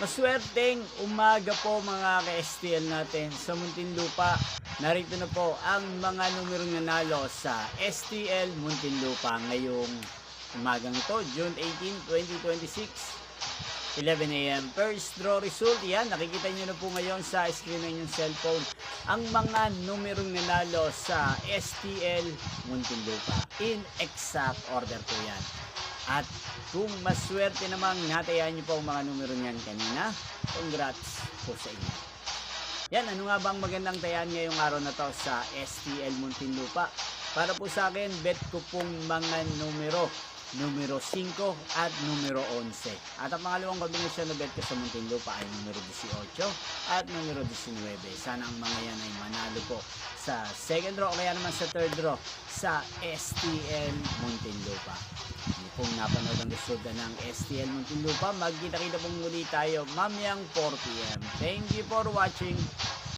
Maswerteng umaga po mga ka-STL natin sa Muntinlupa. Narito na po ang mga numerong nanalo sa STL Muntinlupa ngayong umagang ito, June 18, 2026. 11 a.m. First draw result. Yan, nakikita nyo na po ngayon sa screen ng inyong cellphone ang mga numerong nanalo sa STL Muntinlupa. In exact order po yan. At kung maswerte namang natayan nyo po ang mga numero niyan kanina, congrats po sa inyo. Yan, ano nga bang magandang tayan ngayong araw na to sa STL Muntinlupa? Para po sa akin, bet ko pong mga numero 5 at numero 11. At ang pangalawang kombinasyon na bet ko sa Muntinlupa ay numero 18 at numero 19. Sana ang mga yan ay manalo po sa second draw o kaya naman sa third draw sa STL Muntinlupa. Kung napanood ang resulta ng STL Muntinlupa, magkita-kita pong muli tayo mamayang 4 p.m. Thank you for watching.